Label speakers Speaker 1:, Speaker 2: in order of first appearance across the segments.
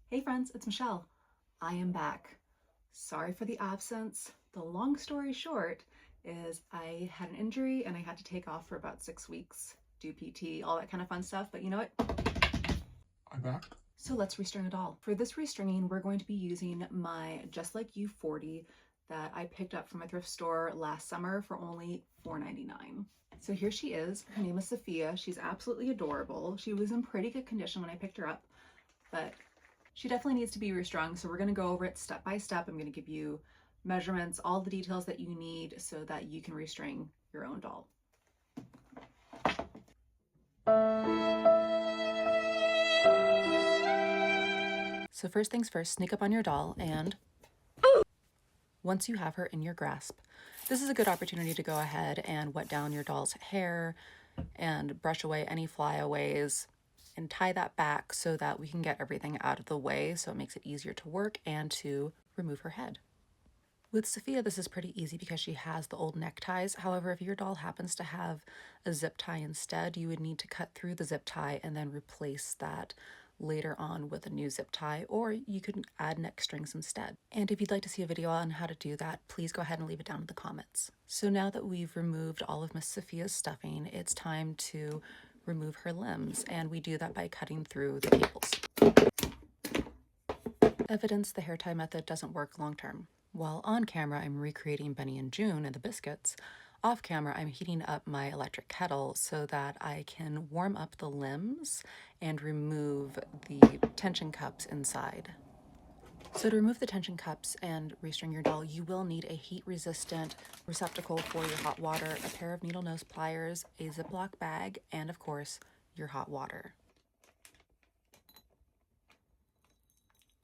Speaker 1: Hey friends, it's Michelle. I am back. Sorry for the absence. The long story short is I had an injury and I had to take off for about 6 weeks, do PT, all that kind of fun stuff. But you know what? I'm back. So let's restring a doll. For this restringing, we're going to be using my Just Like You 40 that I picked up from a thrift store last summer for only $4.99. So here she is. Her name is Sophia. She's absolutely adorable. She was in pretty good condition when I picked her up, but she definitely needs to be restrung, so we're going to go over it step by step. I'm going to give you measurements, all the details that you need so that you can restring your own doll. So first things first, sneak up on your doll, and once you have her in your grasp, this is a good opportunity to go ahead and wet down your doll's hair and brush away any flyaways and tie that back so that we can get everything out of the way, so it makes it easier to work and to remove her head. With Sophia, this is pretty easy because she has the old neckties. However, if your doll happens to have a zip tie instead, you would need to cut through the zip tie and then replace that later on with a new zip tie, or you could add neck strings instead. And if you'd like to see a video on how to do that, please go ahead and leave it down in the comments. So now that we've removed all of Miss Sophia's stuffing, it's time to remove her limbs, and we do that by cutting through the cables. Evidence the hair tie method doesn't work long term. While on camera I'm recreating Benny and June and the biscuits, off camera I'm heating up my electric kettle so that I can warm up the limbs and remove the tension cups inside. So to remove the tension cups and restring your doll, you will need a heat-resistant receptacle for your hot water, a pair of needle nose pliers, a Ziploc bag, and of course, your hot water.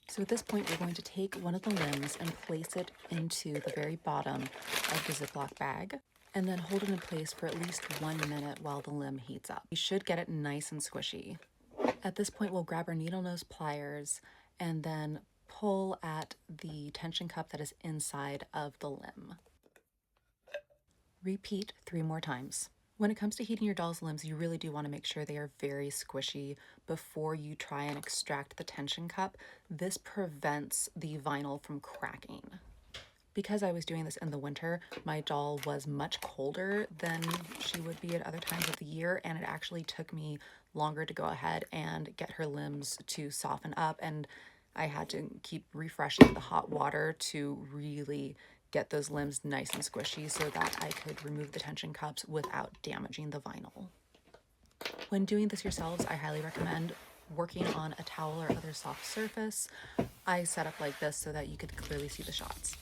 Speaker 1: So at this point, we're going to take one of the limbs and place it into the very bottom of the Ziploc bag, and then hold it in place for at least 1 minute while the limb heats up. You should get it nice and squishy. At this point, we'll grab our needle nose pliers and then pull at the tension cup that is inside of the limb. Repeat 3 more times. When it comes to heating your doll's limbs, you really do want to make sure they are very squishy before you try and extract the tension cup. This prevents the vinyl from cracking. Because I was doing this in the winter, my doll was much colder than she would be at other times of the year, and it actually took me longer to go ahead and get her limbs to soften up, and I had to keep refreshing the hot water to really get those limbs nice and squishy so that I could remove the tension cups without damaging the vinyl. When doing this yourselves, I highly recommend working on a towel or other soft surface. I set up like this so that you could clearly see the shots.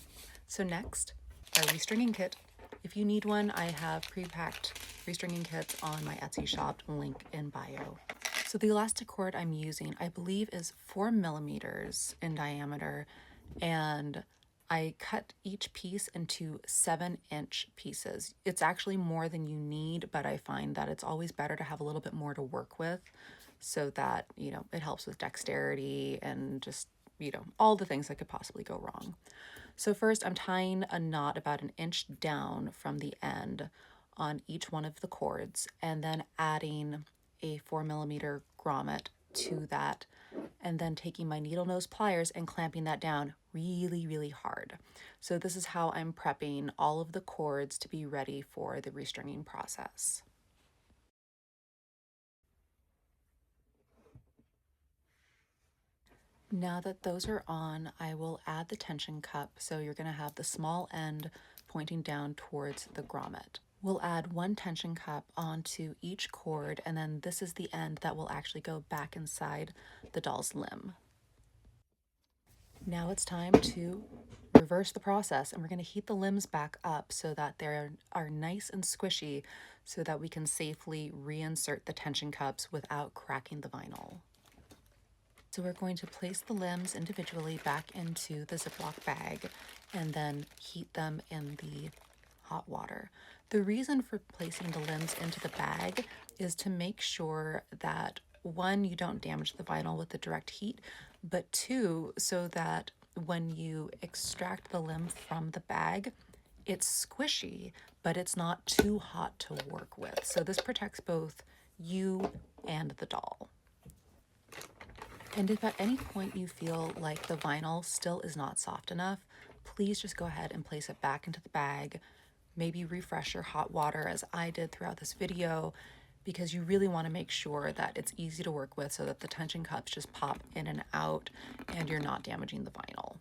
Speaker 1: So next, our restringing kit. If you need one, I have pre-packed restringing kits on my Etsy shop, link in bio. So the elastic cord I'm using, I believe, is 4 millimeters in diameter, and I cut each piece into 7-inch pieces. It's actually more than you need, but I find that it's always better to have a little bit more to work with so that, it helps with dexterity and just, all the things that could possibly go wrong. So first I'm tying a knot about 1 inch down from the end on each one of the cords, and then adding a 4 millimeter grommet to that, and then taking my needle nose pliers and clamping that down really, really hard. So this is how I'm prepping all of the cords to be ready for the restringing process. Now that those are on, I will add the tension cup. So you're going to have the small end pointing down towards the grommet. We'll add 1 tension cup onto each cord, and then this is the end that will actually go back inside the doll's limb. Now it's time to reverse the process, and we're going to heat the limbs back up so that they are nice and squishy so that we can safely reinsert the tension cups without cracking the vinyl. So we're going to place the limbs individually back into the Ziploc bag and then heat them in the hot water. The reason for placing the limbs into the bag is to make sure that, 1, you don't damage the vinyl with the direct heat, but 2, so that when you extract the limb from the bag, it's squishy, but it's not too hot to work with. So this protects both you and the doll. And if at any point you feel like the vinyl still is not soft enough, please just go ahead and place it back into the bag. Maybe refresh your hot water as I did throughout this video, because you really want to make sure that it's easy to work with so that the tension cups just pop in and out and you're not damaging the vinyl.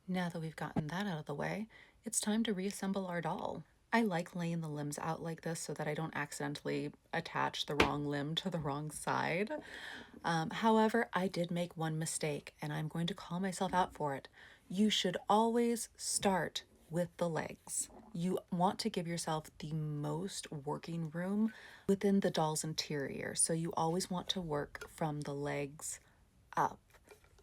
Speaker 1: Now that we've gotten that out of the way, it's time to reassemble our doll. I like laying the limbs out like this so that I don't accidentally attach the wrong limb to the wrong side. However, I did make one mistake and I'm going to call myself out for it. You should always start with the legs. You want to give yourself the most working room within the doll's interior. So you always want to work from the legs up,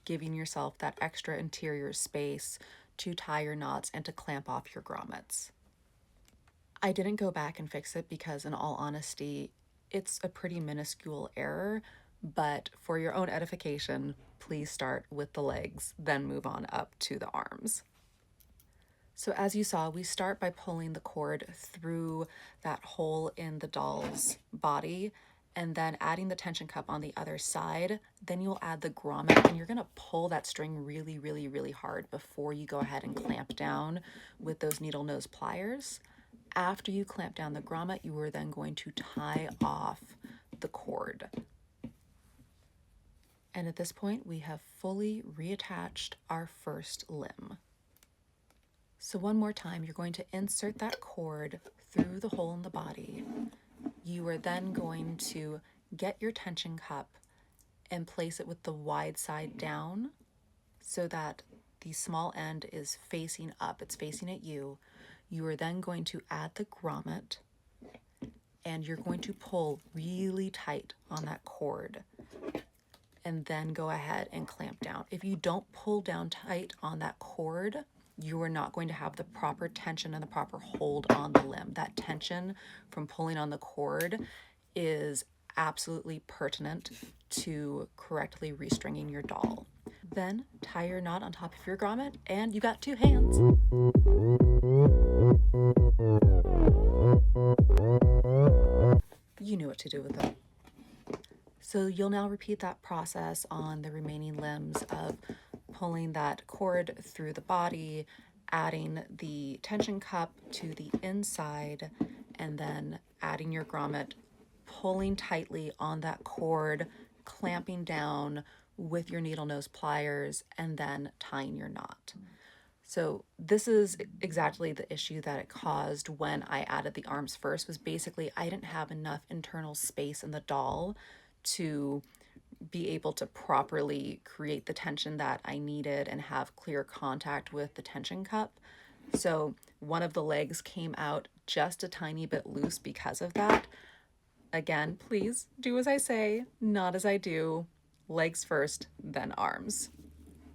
Speaker 1: giving yourself that extra interior space to tie your knots and to clamp off your grommets. I didn't go back and fix it because, in all honesty, it's a pretty minuscule error, but for your own edification, please start with the legs, then move on up to the arms. So as you saw, we start by pulling the cord through that hole in the doll's body and then adding the tension cup on the other side. Then you'll add the grommet and you're gonna pull that string really, really, really hard before you go ahead and clamp down with those needle nose pliers. After you clamp down the grommet, you are then going to tie off the cord. And at this point, we have fully reattached our first limb. So one more time, you're going to insert that cord through the hole in the body. You are then going to get your tension cup and place it with the wide side down so that the small end is facing up, it's facing at you. You are then going to add the grommet and you're going to pull really tight on that cord and then go ahead and clamp down. If you don't pull down tight on that cord, you are not going to have the proper tension and the proper hold on the limb. That tension from pulling on the cord is absolutely pertinent to correctly restringing your doll. Then tie your knot on top of your grommet and you got two hands. You knew what to do with them. So you'll now repeat that process on the remaining limbs of pulling that cord through the body, adding the tension cup to the inside, and then adding your grommet, pulling tightly on that cord, clamping down with your needle nose pliers, and then tying your knot. So this is exactly the issue that it caused when I added the arms first, was basically I didn't have enough internal space in the doll to be able to properly create the tension that I needed and have clear contact with the tension cup. So one of the legs came out just a tiny bit loose because of that. Again, please do as I say, not as I do. Legs first, then arms.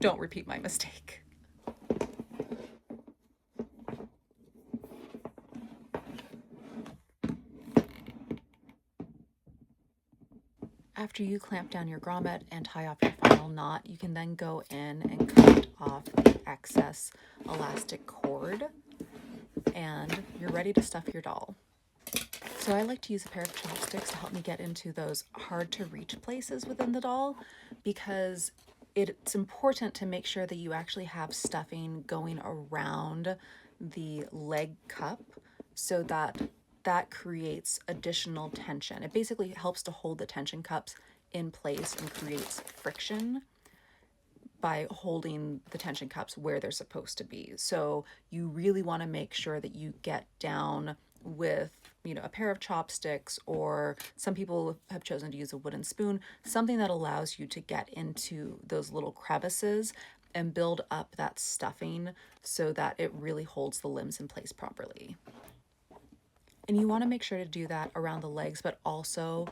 Speaker 1: Don't repeat my mistake. After you clamp down your grommet and tie off your final knot, you can then go in and cut off the excess elastic cord, and you're ready to stuff your doll. So I like to use a pair of chopsticks to help me get into those hard to reach places within the doll, because it's important to make sure that you actually have stuffing going around the leg cup so that creates additional tension. It basically helps to hold the tension cups in place and creates friction by holding the tension cups where they're supposed to be. So you really want to make sure that you get down with, a pair of chopsticks, or some people have chosen to use a wooden spoon, something that allows you to get into those little crevices and build up that stuffing so that it really holds the limbs in place properly. And you want to make sure to do that around the legs, but also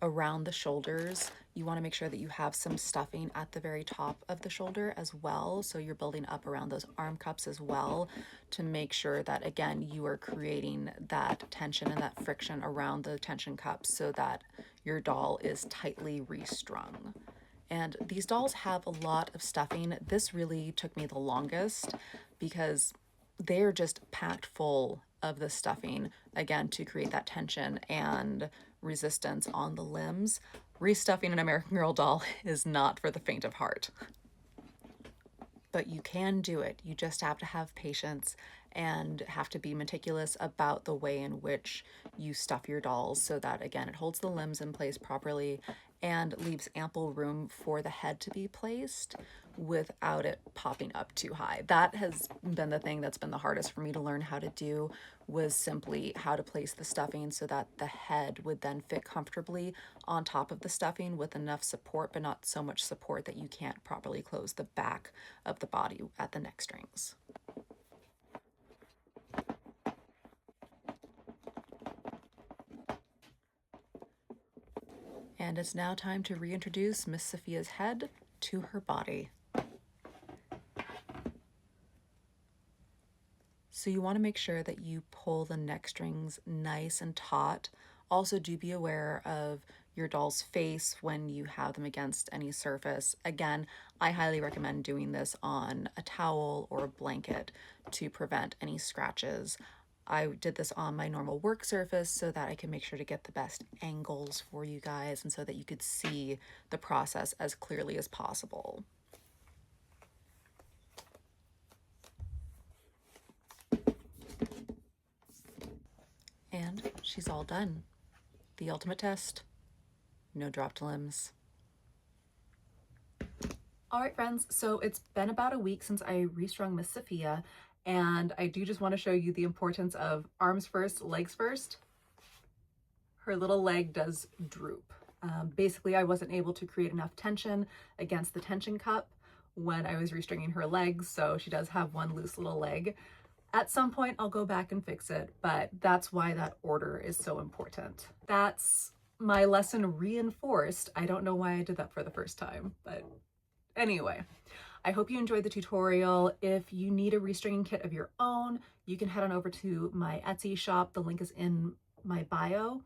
Speaker 1: around the shoulders. You want to make sure that you have some stuffing at the very top of the shoulder as well. So you're building up around those arm cups as well to make sure that, again, you are creating that tension and that friction around the tension cups so that your doll is tightly restrung. And these dolls have a lot of stuffing. This really took me the longest because they're just packed full of the stuffing, again, to create that tension and resistance on the limbs. Restuffing an American Girl doll is not for the faint of heart. But you can do it. You just have to have patience and have to be meticulous about the way in which you stuff your dolls so that, again, it holds the limbs in place properly and leaves ample room for the head to be placed without it popping up too high. That has been the thing that's been the hardest for me to learn how to do, was simply how to place the stuffing so that the head would then fit comfortably on top of the stuffing with enough support, but not so much support that you can't properly close the back of the body at the neck strings. And it's now time to reintroduce Miss Sophia's head to her body. So you want to make sure that you pull the neck strings nice and taut. Also, do be aware of your doll's face when you have them against any surface. Again, I highly recommend doing this on a towel or a blanket to prevent any scratches. I did this on my normal work surface so that I can make sure to get the best angles for you guys and so that you could see the process as clearly as possible. And she's all done. The ultimate test, no dropped limbs. All right, friends, so it's been about a week since I restrung Miss Sophia, and I do just want to show you the importance of arms first, legs first. Her little leg does droop. Basically, I wasn't able to create enough tension against the tension cup when I was restringing her legs, so she does have one loose little leg. At some point, I'll go back and fix it, but that's why that order is so important. That's my lesson reinforced. I don't know why I did that for the first time, but anyway, I hope you enjoyed the tutorial. If you need a restringing kit of your own, you can head on over to my Etsy shop. The link is in my bio,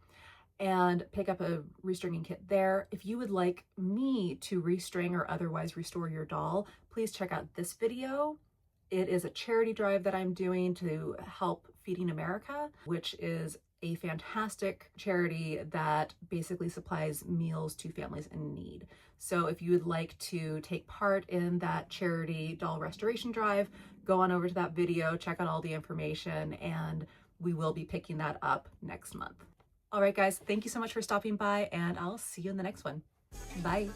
Speaker 1: and pick up a restringing kit there. If you would like me to restring or otherwise restore your doll, please check out this video. It is a charity drive that I'm doing to help Feeding America, which is a fantastic charity that basically supplies meals to families in need. So if you would like to take part in that charity doll restoration drive, go on over to that video, check out all the information, and we will be picking that up next month. All right, guys, thank you so much for stopping by, and I'll see you in the next one. Bye.